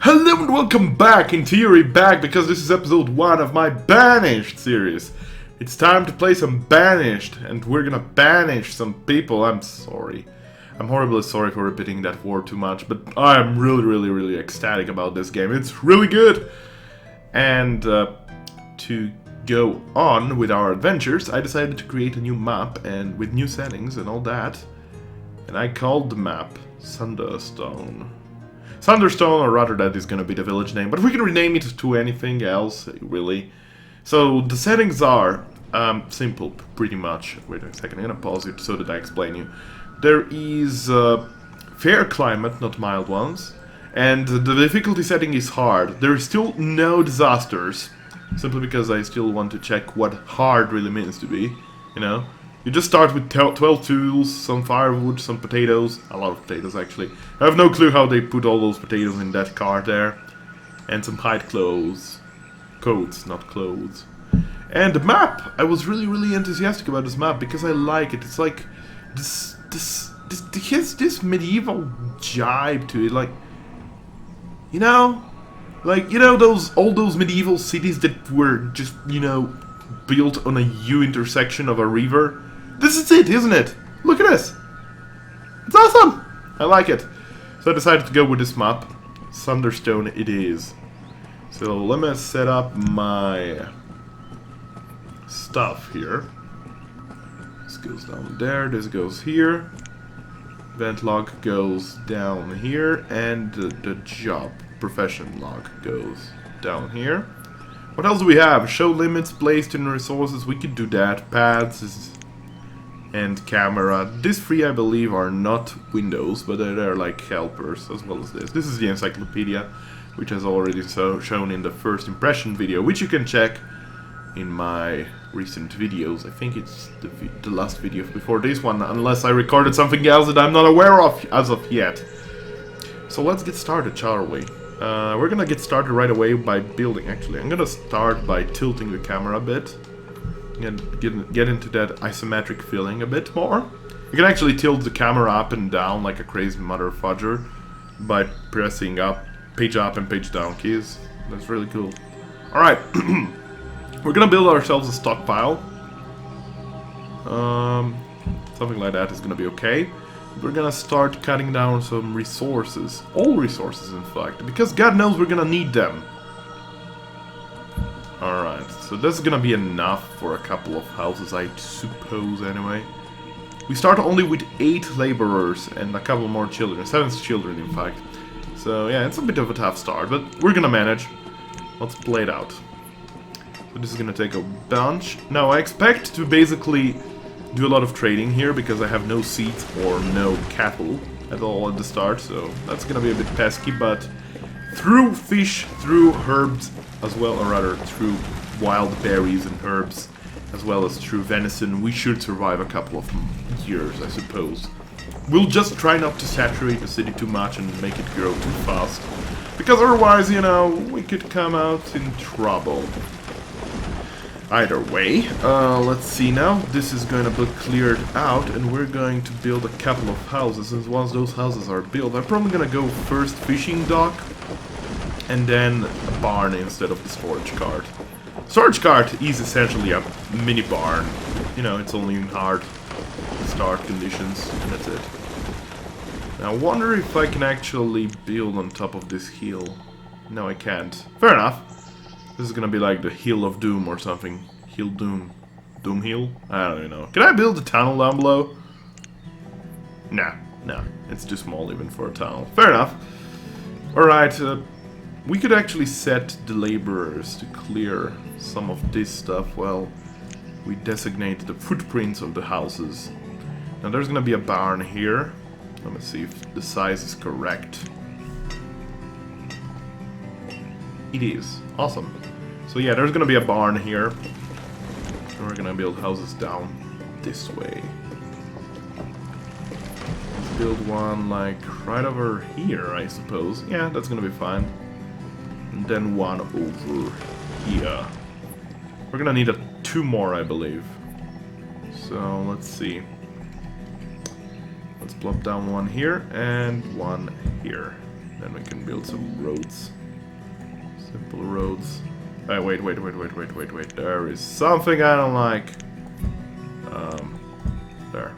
Hello and welcome back, in theory back, because this is episode 1 of my Banished series. It's time to play some Banished, and we're gonna banish some people. I'm sorry. I'm horribly sorry for repeating that word too much, but I am really ecstatic about this game. It's really good! And to go on with our adventures, I decided to create a new map, and with new settings and all that. And I called the map Thunderstone. Thunderstone, or rather that is gonna be the village name, but we can rename it to anything else, really. So the settings are simple, pretty much. Wait a second, I'm gonna pause it so that I explain you. There is fair climate, not mild ones, and the difficulty setting is hard. There is still no disasters, simply because I still want to check what hard really means to be, you know? You just start with 12 tools, some firewood, some potatoes, a lot of potatoes actually. I have no clue how they put all those potatoes in that cart there. And some hide clothes. Coats, not clothes. And the map! I was really enthusiastic about this map because I like it. It's like this has this medieval jibe to it, like, you know? Like, you know all those medieval cities that were just, you know, built on a U intersection of a river? This is it, isn't it? Look at this! It's awesome! I like it. So I decided to go with this map. Thunderstone it is. So let me set up my stuff here. This goes down there, this goes here. Vent log goes down here, and the job profession log goes down here. What else do we have? Show limits placed in resources. We could do that. Paths and camera. These three, I believe, are not windows, but they're like helpers as well as this. This is the encyclopedia, which has already shown in the first impression video, which you can check in my recent videos. I think it's the last video before this one, unless I recorded something else that I'm not aware of as of yet. So let's get started, shall we? We're gonna get started right away by building. Actually, I'm gonna start by tilting the camera a bit and get into that isometric feeling a bit more. You can actually tilt the camera up and down like a crazy mother fudger by pressing page up and page down keys. That's really cool. Alright, we're gonna build ourselves a stockpile. Something like that is gonna be okay. We're gonna start cutting down some resources. All resources, in fact, because God knows we're gonna need them. Alright, so this is gonna be enough for a couple of houses, I suppose, anyway. We start only with 8 laborers and a couple more children. 7 children, in fact. So, yeah, it's a bit of a tough start, but we're gonna manage. Let's play it out. So this is gonna take a bunch. Now, I expect to basically do a lot of trading here, because I have no seeds or no cattle at all at the start, so that's gonna be a bit pesky, but through fish, through herbs, as well, or rather through wild berries and herbs, as well as through venison, we should survive a couple of years, I suppose. We'll just try not to saturate the city too much and make it grow too fast, because otherwise, you know, we could come out in trouble. Either way, let's see now. This is going to be cleared out, and we're going to build a couple of houses. And once those houses are built, I'm probably going to go first fishing dock, and then a barn instead of the storage cart. Storage cart is essentially a mini barn. You know, it's only in hard start conditions, and that's it. Now, I wonder if I can actually build on top of this hill. No, I can't. Fair enough. This is gonna be like the Hill of Doom or something. Hill Doom. Doom Hill? I don't even know. Can I build a tunnel down below? Nah, it's too small even for a tunnel. Fair enough. Alright, we could actually set the laborers to clear some of this stuff while we designate the footprints of the houses. Now there's gonna be a barn here. Let me see if the size is correct. It is. Awesome. So yeah, there's gonna be a barn here. And we're gonna build houses down this way. Let's build one like right over here, I suppose. Yeah, that's gonna be fine. And then one over here. We're gonna need 2 more, I believe. So let's see. Let's plop down one here and one here. And we can build some roads. Simple roads. Wait. There is something I don't like. There.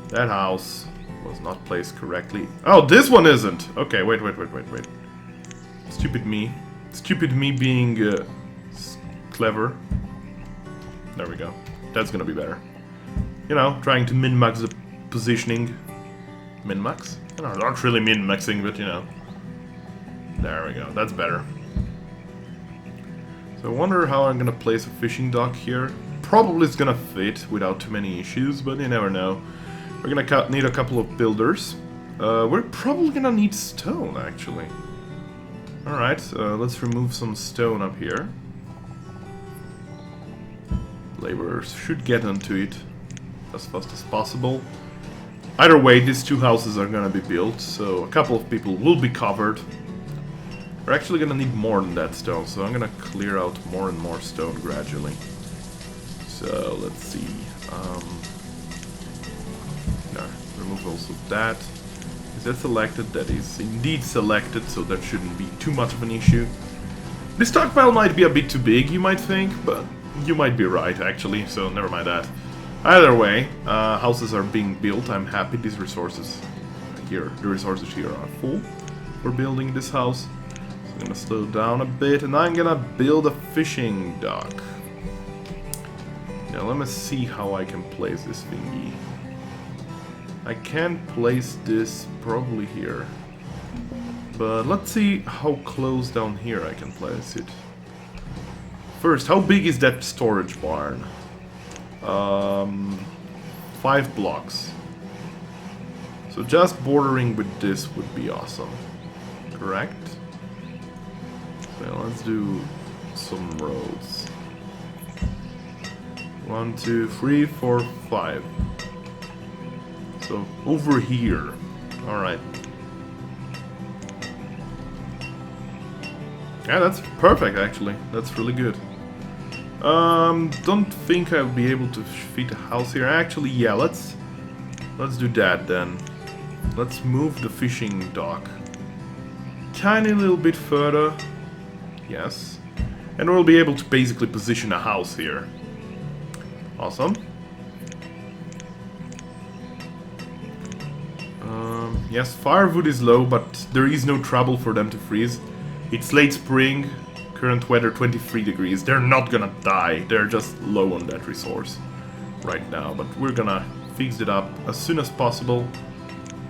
That house was not placed correctly. Oh, this one isn't! Okay, wait. Stupid me. Stupid me being clever. There we go. That's gonna be better. You know, trying to min-max the positioning. Min-max? No, not really min-maxing, but you know. There we go. That's better. So I wonder how I'm gonna place a fishing dock here. Probably it's gonna fit without too many issues, but you never know. We're gonna need a couple of builders. We're probably gonna need stone, actually. Alright, let's remove some stone up here. Laborers should get onto it as fast as possible. Either way, these two houses are gonna be built, so a couple of people will be covered. We're actually gonna need more than that stone, so I'm gonna clear out more and more stone gradually. So, let's see. No, remove also that. Is that selected? That is indeed selected, so that shouldn't be too much of an issue. This stockpile might be a bit too big, you might think, but you might be right, actually, so never mind that. Either way, houses are being built. I'm happy these resources here, the resources here are full for building this house. So I'm gonna slow down a bit, and I'm gonna build a fishing dock. Now let me see how I can place this thingy. I can place this probably here. But let's see how close down here I can place it. First, how big is that storage barn? 5 blocks. So just bordering with this would be awesome. Correct? So let's do some roads. 1, 2, 3, 4, 5. So over here. Alright. Yeah, that's perfect actually. That's really good. Don't think I'll be able to fit a house here. Actually, yeah, let's do that then. Let's move the fishing dock tiny little bit further. Yes. And we'll be able to basically position a house here. Awesome. Yes, firewood is low, but there is no trouble for them to freeze. It's late spring, current weather 23 degrees. They're not gonna die, they're just low on that resource right now. But we're gonna fix it up as soon as possible.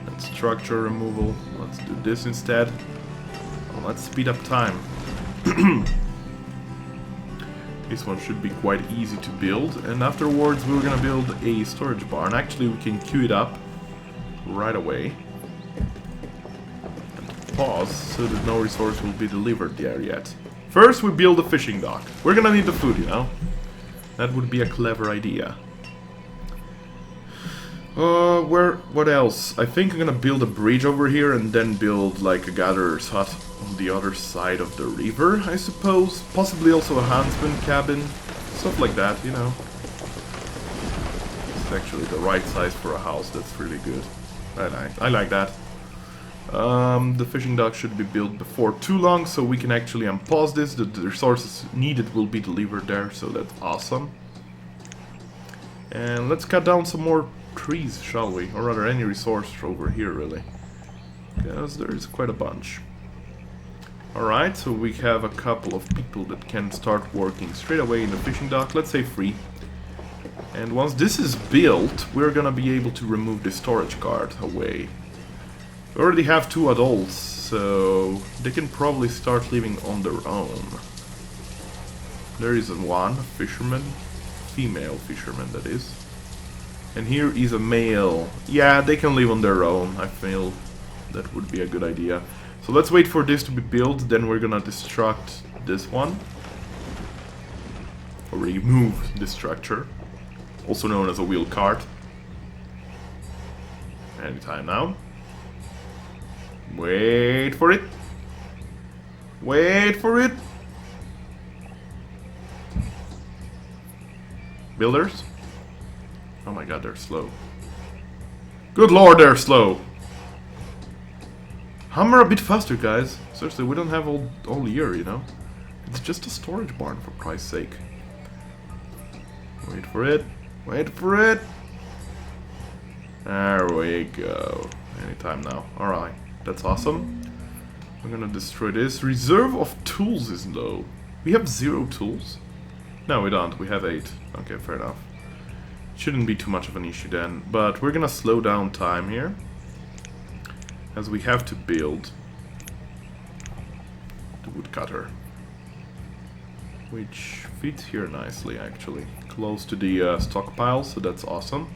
That's structure removal. Let's do this instead. Let's speed up time. This one should be quite easy to build. And afterwards we're gonna build a storage barn. Actually, we can queue it up right away. Pause so that no resource will be delivered there yet. First we build a fishing dock. We're gonna need the food, you know. That would be a clever idea. What else? I think I'm gonna build a bridge over here and then build like a gatherer's hut on the other side of the river, I suppose. Possibly also a huntsman cabin. Stuff like that, you know. It's actually the right size for a house. That's really good. I like that. The fishing dock should be built before too long, so we can actually unpause this. The resources needed will be delivered there, so that's awesome. And let's cut down some more trees, shall we? Or rather, any resource over here, really. Because there is quite a bunch. Alright, so we have a couple of people that can start working straight away in the fishing dock. Let's say 3. And once this is built, we're gonna be able to remove the storage cart away. We already have 2 adults, so they can probably start living on their own. There is one fisherman, female fisherman that is. And here is a male. Yeah, they can live on their own, I feel that would be a good idea. So let's wait for this to be built, then we're gonna destruct this one. Or remove this structure, also known as a wheel cart. Anytime now. Wait for it. Wait for it. Builders? Oh my god, they're slow. Good lord, they're slow. Hammer a bit faster, guys. Seriously, we don't have all year, you know? It's just a storage barn, for Christ's sake. Wait for it. Wait for it. There we go. Anytime now. Alright, that's awesome. We're gonna destroy this. Reserve of tools is low. We have 0 tools? No, we don't. We have 8. Okay, fair enough. Shouldn't be too much of an issue then. But we're gonna slow down time here, as we have to build the woodcutter, which fits here nicely actually, close to the stockpile, so that's awesome.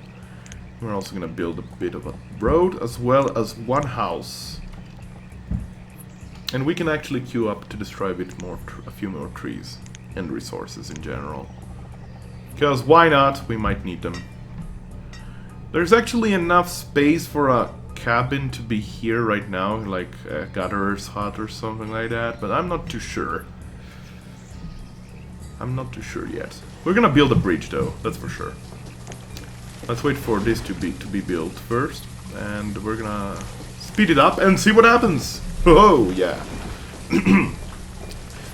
We're also gonna build a bit of a road as well as one house, and we can actually queue up to destroy a few more trees and resources in general, because why not? We might need them. There's actually enough space for a cabin to be here right now, like a gatherer's hut or something like that, but I'm not too sure. I'm not too sure yet. We're gonna build a bridge though, that's for sure. Let's wait for this to be built first, and we're gonna speed it up and see what happens. Oh yeah.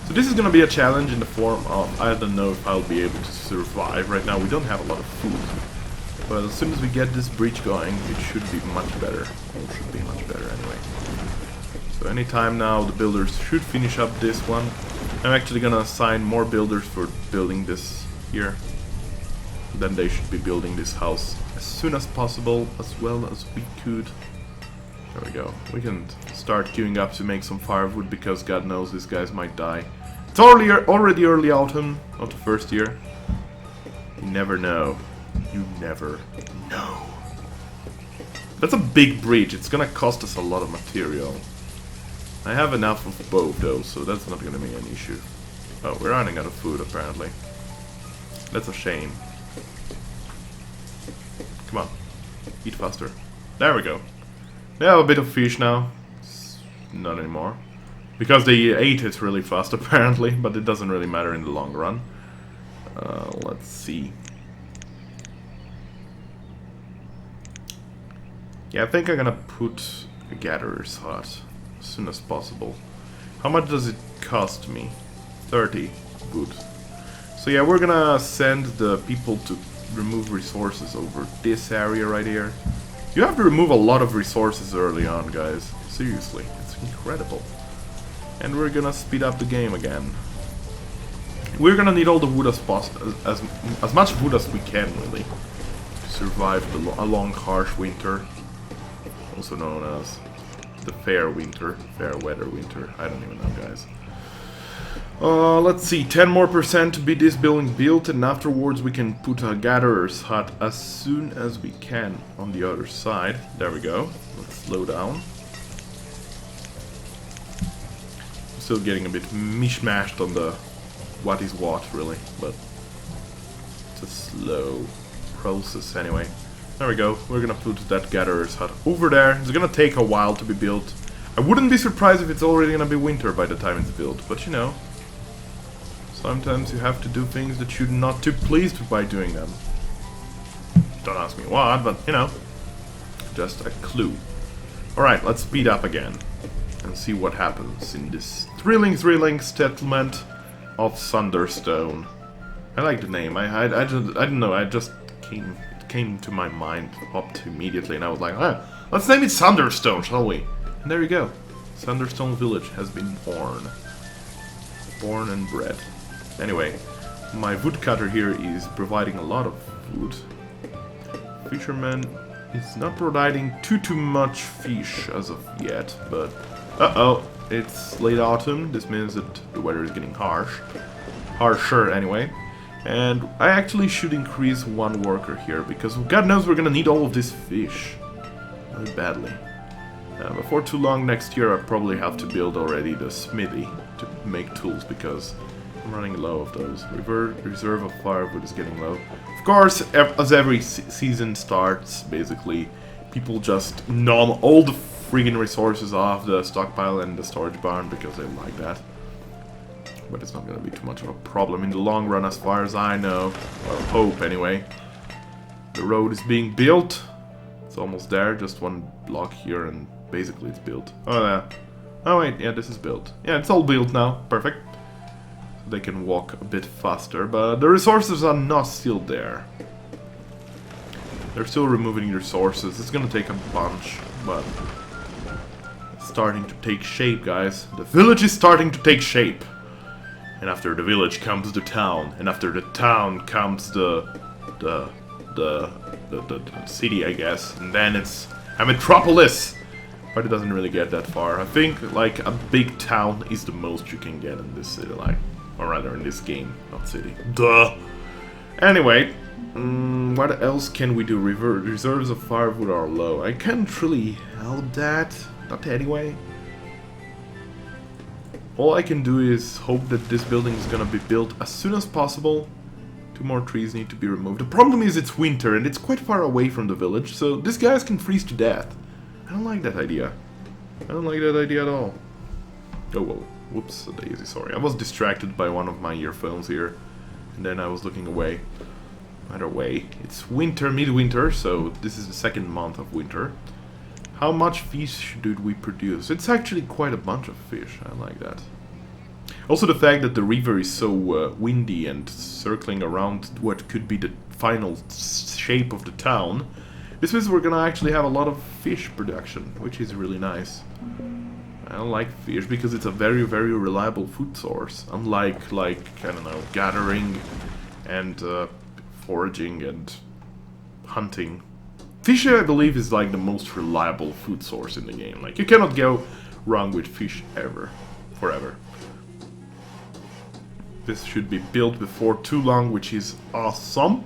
So this is gonna be a challenge in the form of, I don't know if I'll be able to survive. Right now we don't have a lot of food. But as soon as we get this breach going, it should be much better. It should be much better anyway. So anytime now, the builders should finish up this one. I'm actually gonna assign more builders for building this here. Then they should be building this house as soon as possible, as well as we could. There we go. We can start queuing up to make some firewood, because God knows these guys might die. It's already early autumn, not the first year. You never know. You never know. That's a big breach. It's gonna cost us a lot of material. I have enough of both though, so that's not gonna be an issue. Oh, we're running out of food apparently. That's a shame. Come on. Eat faster. There we go. They have a bit of fish now. Not anymore. Because they ate it really fast apparently, but it doesn't really matter in the long run. Let's see. Yeah, I think I'm gonna put a gatherer's hut as soon as possible. How much does it cost me? 30. Good. So yeah, we're gonna send the people to remove resources over this area right here. You have to remove a lot of resources early on, guys. Seriously, it's incredible. And we're gonna speed up the game again. We're gonna need all the wood as much wood as we can, really, to survive a long, harsh winter. Also known as the fair winter, fair weather winter. I don't even know, guys. Let's see, 10% more to be this building built, and afterwards we can put a gatherer's hut as soon as we can on the other side. There we go. Let's slow down. I'm still getting a bit mishmashed on the what is what, really, but it's a slow process anyway. There we go. We're gonna put that gatherer's hut over there. It's gonna take a while to be built. I wouldn't be surprised if it's already gonna be winter by the time it's built, but you know, sometimes you have to do things that you're not too pleased by doing them. Don't ask me what, but you know, just a clue. Alright, let's speed up again and see what happens in this thrilling settlement of Thunderstone. I like the name. I don't know, I just came to my mind, popped immediately, and I was like, ah, let's name it Thunderstone, shall we? And there you go. Thunderstone Village has been born. Born and bred. Anyway, my woodcutter here is providing a lot of food. Fisherman is not providing too much fish as of yet, but uh-oh, it's late autumn. This means that the weather is getting harsher anyway. And I actually should increase one worker here, because God knows we're gonna need all of this fish very badly. Before too long next year, I probably have to build already the smithy to make tools, because I'm running low of those. Reserve of firewood is getting low. Of course, as every season starts, basically, people just nom all the friggin' resources off the stockpile and the storage barn because they like that. But it's not going to be too much of a problem in the long run, as far as I know, or hope anyway. The road is being built. It's almost there, just one block here and basically it's built. Oh, yeah. Oh, wait, yeah, this is built. Yeah, it's all built now. Perfect. They can walk a bit faster, but the resources are not still there. They're still removing resources. It's gonna take a bunch, but it's starting to take shape, guys. The village is starting to take shape. And after the village comes the town, and after the town comes the city, I guess. And then it's a metropolis. But it doesn't really get that far. I think like a big town is the most you can get in this city, like, or rather in this game, not city. Duh. Anyway, what else can we do? Reserves of firewood are low. I can't really help that. Not anyway. All I can do is hope that this building is gonna be built as soon as possible. 2 more trees need to be removed. The problem is it's winter and it's quite far away from the village, so these guys can freeze to death. I don't like that idea. I don't like that idea at all. Oh, whoa. Whoops, a daisy, sorry. I was distracted by one of my earphones here, and then I was looking away. Either way, it's winter, midwinter, so this is the 2nd month of winter. How much fish did we produce? It's actually quite a bunch of fish. I like that. Also the fact that the river is so windy and circling around what could be the final shape of the town. This means we're gonna actually have a lot of fish production, which is really nice. I like fish because it's a very, very reliable food source. Unlike, like, I don't know, gathering and foraging and hunting. Fish, I believe, is like the most reliable food source in the game. Like, you cannot go wrong with fish ever. Forever. This should be built before too long, which is awesome.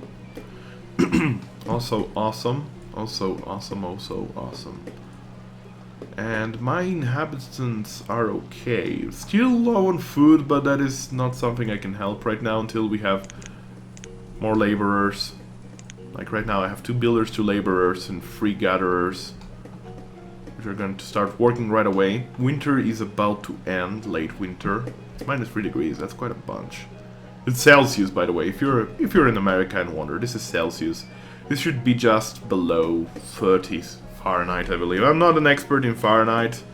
Also awesome. Also awesome, also awesome. And my inhabitants are okay. Still low on food, but that is not something I can help right now until we have more laborers. Like right now I have 2 builders, 2 laborers, and 3 gatherers, which are going to start working right away. Winter is about to end, late winter. It's -3 degrees, that's quite a bunch. It's Celsius, by the way. If you're in America and wonder, this is Celsius. This should be just below 30 Fahrenheit, I believe. I'm not an expert in Fahrenheit.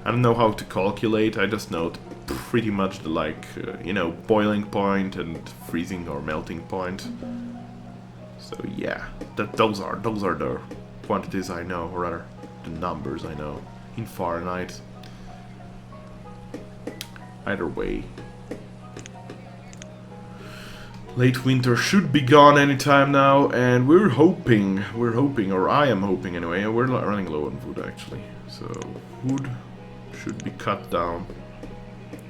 I don't know how to calculate. I just know pretty much the, like, you know, boiling point and freezing or melting point. So yeah, those are the quantities I know, or rather, the numbers I know in Fahrenheit. Either way. Late winter should be gone anytime now, and we're hoping, or I am hoping anyway, we're running low on wood actually, so wood should be cut down.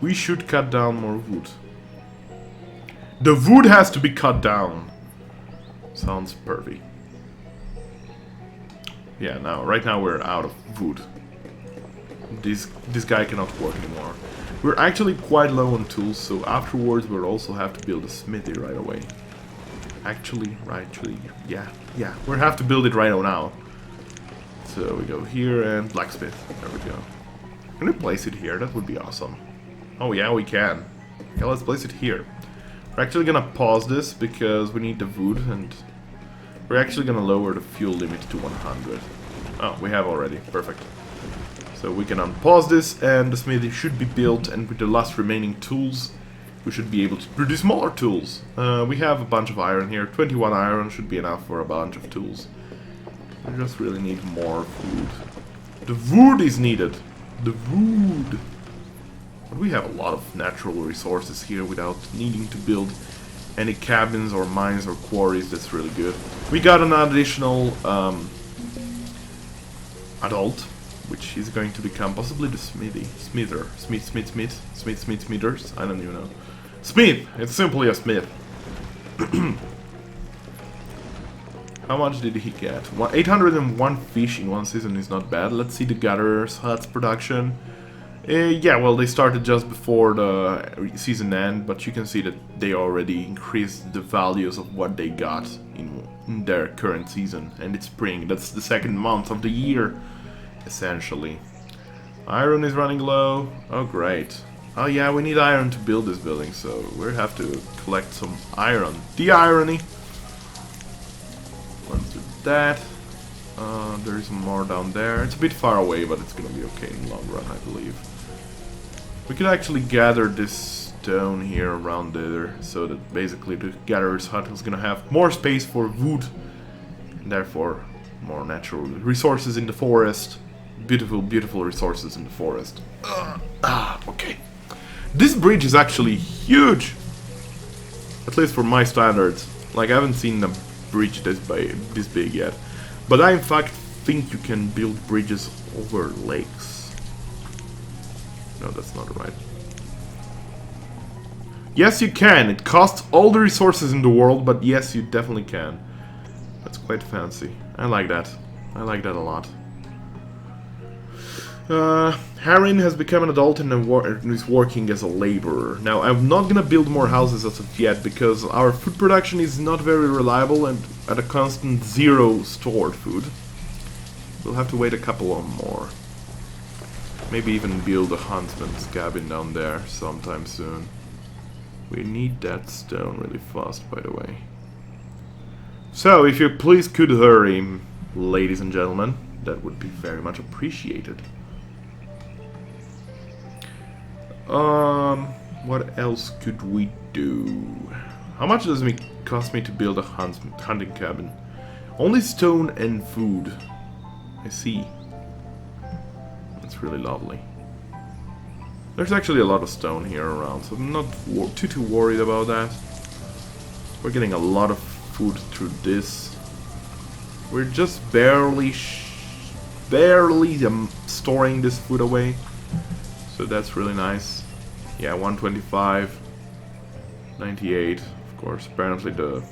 We should cut down more wood. The wood has to be cut down. Sounds pervy. Yeah, right now we're out of wood. This guy cannot work anymore. We're actually quite low on tools, so afterwards we'll also have to build a smithy right away. Actually, yeah, we'll have to build it right now. So we go here and blacksmith. There we go. Can we place it here? That would be awesome. Oh yeah, we can. Okay, let's place it here. We're actually gonna pause this because we need the wood, and we're actually gonna lower the fuel limit to 100. Oh, we have already. Perfect. So we can unpause this, and the smithy should be built, and with the last remaining tools, we should be able to produce more tools. We have a bunch of iron here. 21 iron should be enough for a bunch of tools. We just really need more food. The wood is needed. The wood. But we have a lot of natural resources here without needing to build any cabins or mines or quarries. That's really good. We got an additional adult, which is going to become possibly the smithy. Smithers. I don't even know. Smith! It's simply a smith. How much did he get? 801 fish in one season is not bad. Let's see the gatherers' huts production. Yeah, well, they started just before the season end, but you can see that they already increased the values of what they got in their current season. And it's spring. That's the 2nd month of the year, essentially. Iron is running low. Oh, great. Oh, yeah, we need iron to build this building, so we'll have to collect some iron. The irony. Let's do that. There's more down there. It's a bit far away, but it's gonna be okay in the long run, I believe. We could actually gather this stone here around there, so that basically the gatherer's hut is gonna have more space for wood, and therefore more natural resources in the forest. Beautiful, beautiful resources in the forest. Okay. This bridge is actually huge! At least for my standards. Like, I haven't seen a bridge this big yet. But I in fact think you can build bridges over lakes. No, that's not right. Yes, you can. It costs all the resources in the world, but yes, you definitely can. That's quite fancy. I like that. I like that a lot. Harin has become an adult and is working as a laborer. Now, I'm not gonna build more houses as of yet, because our food production is not very reliable and at a constant 0 stored food. We'll have to wait a couple of more. Maybe even build a huntsman's cabin down there sometime soon. We need that stone really fast, by the way. So, if you please could hurry, ladies and gentlemen, that would be very much appreciated. What else could we do? How much does it cost me to build a hunting cabin? Only stone and food. I see. That's really lovely. There's actually a lot of stone here around, so I'm not too worried about that. We're getting a lot of food through this. We're just barely storing this food away. So that's really nice. Yeah, 125, 98. Of course, apparently the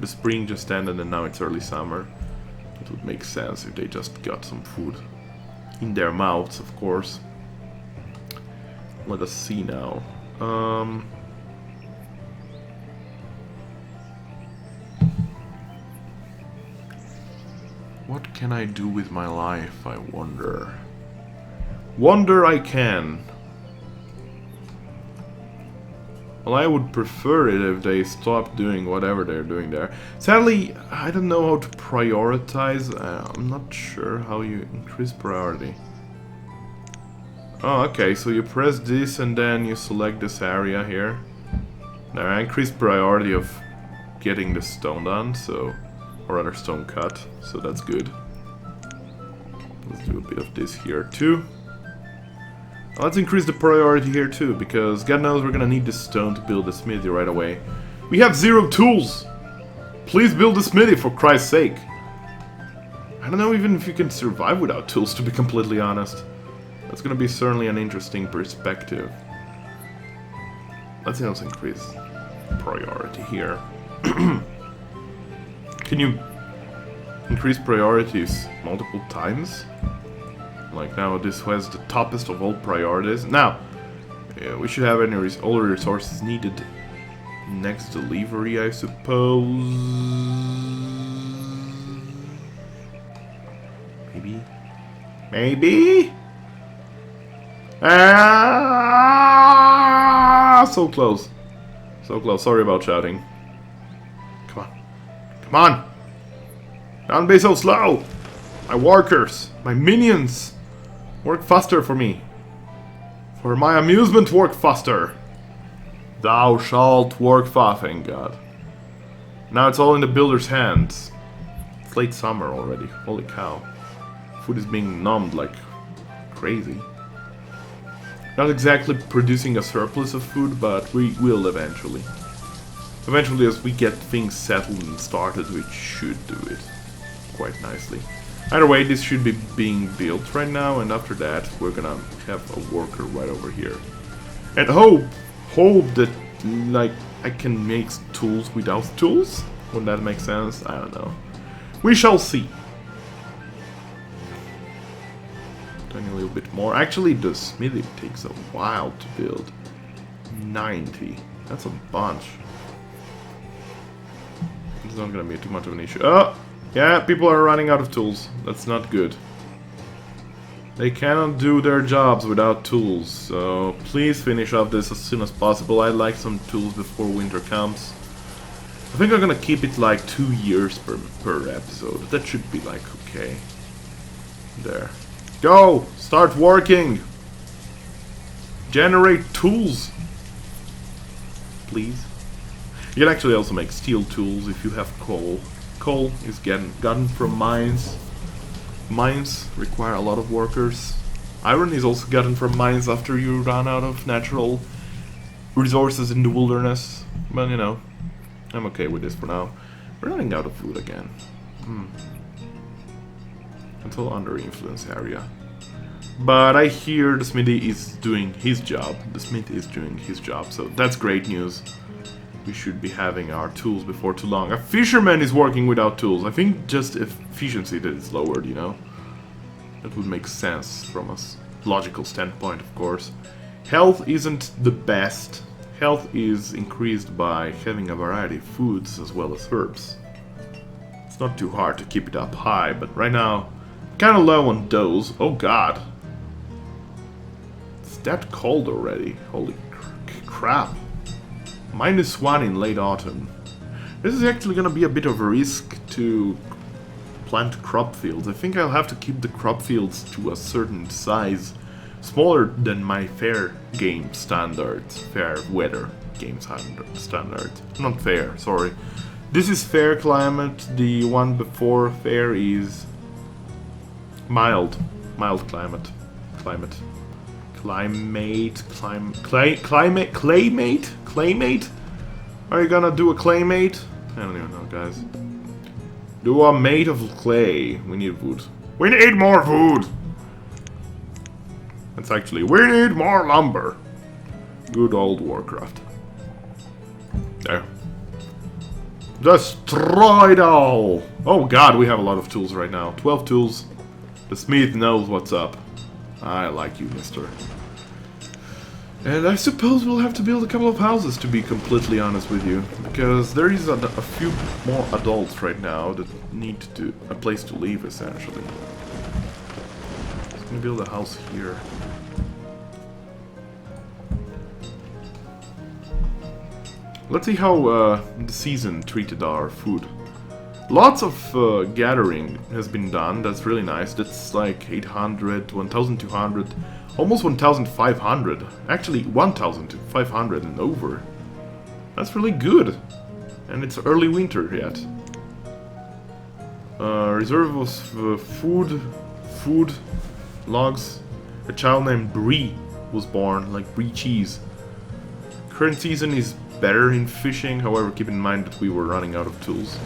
spring just ended and now it's early summer. It would make sense if they just got some food in their mouths, of course. Let us see now. What can I do with my life, I wonder? Wonder I can. Well, I would prefer it if they stopped doing whatever they're doing there. Sadly, I don't know how to prioritize. I'm not sure how you increase priority. Oh, okay, so you press this and then you select this area here. Now I increase priority of getting the stone done, so... or rather stone cut, so that's good. Let's do a bit of this here too. Let's increase the priority here too, because God knows we're gonna need this stone to build a smithy right away. We have 0 tools! Please build a smithy, for Christ's sake! I don't know even if you can survive without tools, to be completely honest. That's gonna be certainly an interesting perspective. Let's also increase priority here. Can you increase priorities multiple times? Like now this has the toppest of all priorities. Now, yeah, we should have all the resources needed next delivery, I suppose. Maybe? Maybe? Ah! So close. So close. Sorry about shouting. Come on. Come on! Don't be so slow! My workers, my minions, work faster for me. For my amusement, work faster. Thou shalt work fast, thank God. Now it's all in the builder's hands. It's late summer already. Holy cow. Food is being numbed like crazy. Not exactly producing a surplus of food, but we will eventually. Eventually, as we get things settled and started, we should do it quite nicely. Either way, this should be being built right now, and after that, we're gonna have a worker right over here. And hope that, like, I can make tools without tools? Would that make sense? I don't know. We shall see. Doing a little bit more. Actually, the smithy takes a while to build. 90. That's a bunch. It's not gonna be too much of an issue. Oh! Yeah, people are running out of tools. That's not good. They cannot do their jobs without tools, so please finish off this as soon as possible. I'd like some tools before winter comes. I think I'm gonna keep it like 2 years per episode. That should be like okay. There. Go! Start working! Generate tools! Please. You can actually also make steel tools if you have coal. Coal is gotten from mines. Mines require a lot of workers. Iron is also gotten from mines after you run out of natural resources in the wilderness. But you know, I'm okay with this for now. We're running out of food again. Until under influence area. But I hear the smithy is doing his job. The smith is doing his job, so that's great news. We should be having our tools before too long. A fisherman is working without tools. I think just efficiency that is lowered, you know? That would make sense from a logical standpoint, of course. Health isn't the best. Health is increased by having a variety of foods as well as herbs. It's not too hard to keep it up high, but right now, kind of low on those. Oh god. It's that cold already. Holy crap. -1 in late autumn. This is actually gonna be a bit of a risk to plant crop fields. I think I'll have to keep the crop fields to a certain size. Smaller than my fair game standards. Fair weather game standard. Not fair, sorry. This is fair climate. The one before fair is mild. Mild climate. Claymate? Are you gonna do a claymate? I don't even know, guys. Do a mate of clay. We need food. We need more food! That's actually, we need more lumber. Good old Warcraft. There. Destroy it all! Oh god, we have a lot of tools right now. 12 tools. The smith knows what's up. I like you, mister. And I suppose we'll have to build a couple of houses, to be completely honest with you. Because there is a few more adults right now that need a place to live, essentially. I'm gonna build a house here. Let's see how the season treated our food. Lots of gathering has been done. That's really nice. That's like 800, 1,200, almost 1,500. Actually, 1,500 and over. That's really good. And it's early winter yet. Reserve was food, logs. A child named Brie was born, like Brie cheese. Current season is better in fishing, however, keep in mind that we were running out of tools.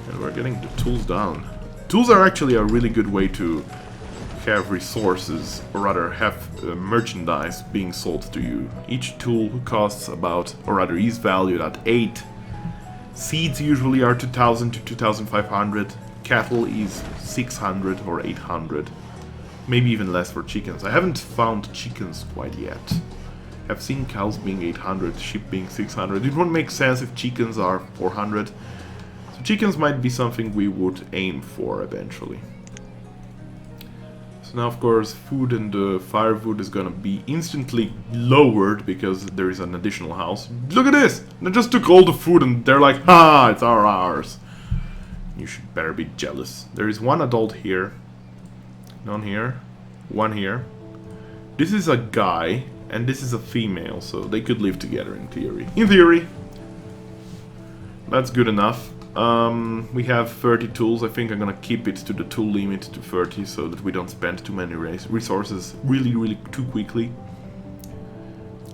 And we're getting the tools down. Tools are actually a really good way to have resources, or rather have merchandise being sold to you. Each tool costs about, or rather is valued at 8. Seeds usually are 2,000 to 2,500. Cattle is 600 or 800. Maybe even less for chickens. I haven't found chickens quite yet. I've seen cows being 800, sheep being 600. It won't make sense if chickens are 400. So chickens might be something we would aim for eventually. So now, of course, food and firewood is gonna be instantly lowered because there is an additional house. Look at this! They just took all the food and they're like, ha! It's ours! You should better be jealous. There is one adult here. None here. One here. This is a guy. And this is a female, so they could live together in theory. In theory! That's good enough. We have 30 tools. I think I'm gonna keep it to the tool limit to 30 so that we don't spend too many resources really too quickly.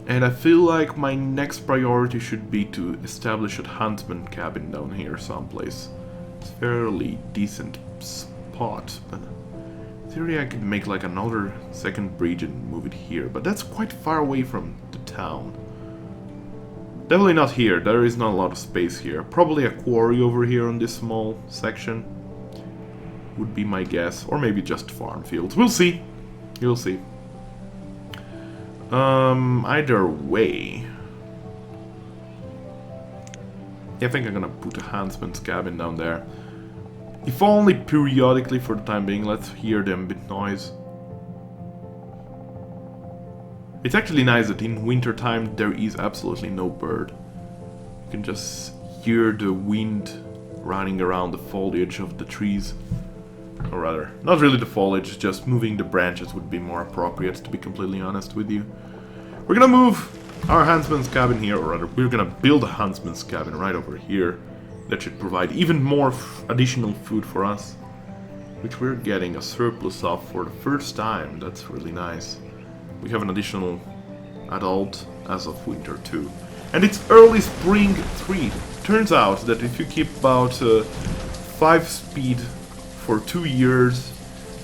And I feel like my next priority should be to establish a huntsman cabin down here someplace. It's a fairly decent spot, but in theory I could make like another second bridge and move it here, but that's quite far away from the town. Definitely not here, there is not a lot of space here. Probably a quarry over here on this small section would be my guess, or maybe just farm fields. We'll see. You'll see. Either way. Yeah, I think I'm gonna put a huntsman's cabin down there. If only periodically for the time being. Let's hear the ambient noise. It's actually nice that in winter time there is absolutely no bird. You can just hear the wind running around the foliage of the trees. Or rather, not really the foliage, just moving the branches would be more appropriate, to be completely honest with you. We're gonna move our huntsman's cabin here, or rather, we're gonna build a huntsman's cabin right over here. That should provide even more additional food for us, which we're getting a surplus of for the first time. That's really nice. We have an additional adult as of winter 2. And it's early spring 3. Turns out that if you keep about 5 speed for 2 years,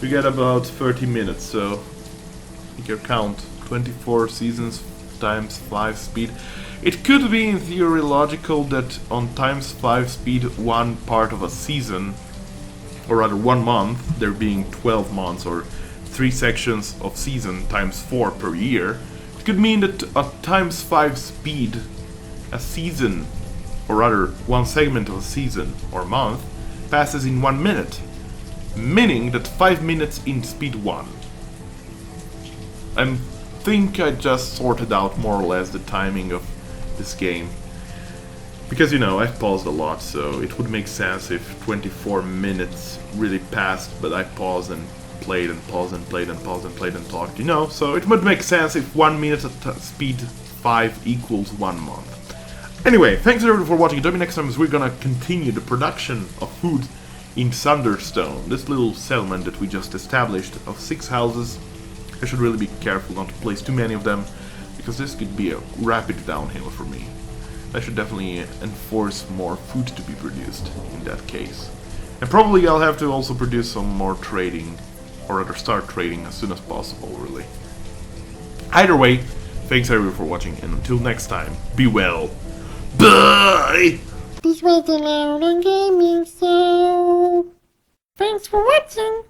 you get about 30 minutes. So, make your count. 24 seasons times 5 speed. It could be in theory logical that on times 5 speed, one part of a season, or rather 1 month, there being 12 months or 3 sections of season times 4 per year, it could mean that at times 5 speed, a season, or rather one segment of a season or month, passes in 1 minute, meaning that 5 minutes in speed 1. I think I just sorted out more or less the timing of this game. Because, you know, I've paused a lot, so it would make sense if 24 minutes really passed, but I paused and played and paused and played and paused and played and talked, you know? So it would make sense if 1 minute at speed 5 equals 1 month. Anyway, thanks everyone for watching. Join me next time as we're gonna continue the production of food in Thunderstone, this little settlement that we just established of 6 houses. I should really be careful not to place too many of them, because this could be a rapid downhill for me. I should definitely enforce more food to be produced in that case. And probably I'll have to also produce some more trading, or rather start trading as soon as possible, really. Either way, thanks everyone for watching, and until next time, be well. Bye! This was the Lauron Gaming Show. Thanks for watching.